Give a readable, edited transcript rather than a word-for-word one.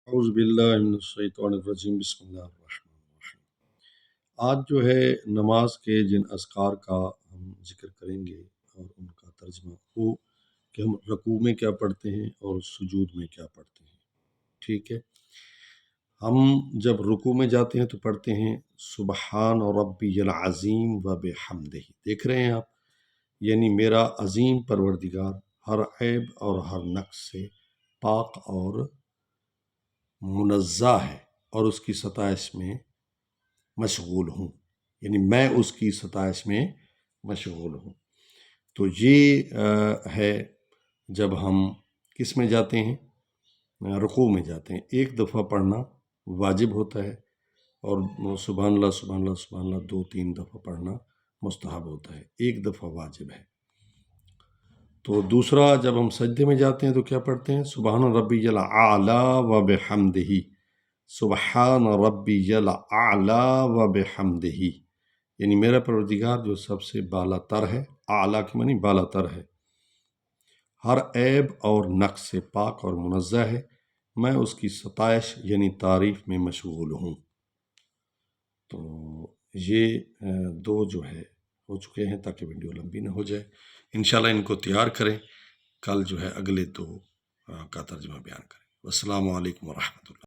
اعوذ باللہ من الشیطان الرجیم، بسم اللہ الرحمن الرحیم۔ آج جو ہے نماز کے جن اذکار کا ہم ذکر کریں گے اور ان کا ترجمہ ہو کہ ہم رکوع میں کیا پڑھتے ہیں اور سجود میں کیا پڑھتے ہیں۔ ٹھیک ہے، ہم جب رکوع میں جاتے ہیں تو پڑھتے ہیں سبحان ربی العظیم و بحمدہ۔ دیکھ رہے ہیں آپ، یعنی میرا عظیم پروردگار ہر عیب اور ہر نقص سے پاک اور منزہ ہے اور اس کی ستائش میں مشغول ہوں، یعنی میں اس کی ستائش میں مشغول ہوں۔ تو یہ ہے جب ہم کس میں جاتے ہیں، رکوع میں جاتے ہیں۔ ایک دفعہ پڑھنا واجب ہوتا ہے اور سبحان اللہ سبحان اللہ سبحان اللہ 2-3 دفعہ پڑھنا مستحب ہوتا ہے، ایک دفعہ واجب ہے۔ تو دوسرا، جب ہم سجدے میں جاتے ہیں تو کیا پڑھتے ہیں؟ سبحان ربی الاعلی و بحمدہ، سبحان ربی الاعلی و بحمدہ، یعنی میرا پروردگار جو سب سے بالا تر ہے، اعلیٰ کی معنی بالا تر ہے، ہر عیب اور نقص سے پاک اور منزہ ہے، میں اس کی ستائش یعنی تعریف میں مشغول ہوں۔ تو یہ دو جو ہے ہو چکے ہیں تاکہ ویڈیو لمبی نہ ہو جائے۔ انشاءاللہ ان کو تیار کریں، کل جو ہے اگلے دو کا ترجمہ بیان کریں۔ والسلام علیکم ورحمۃ اللہ۔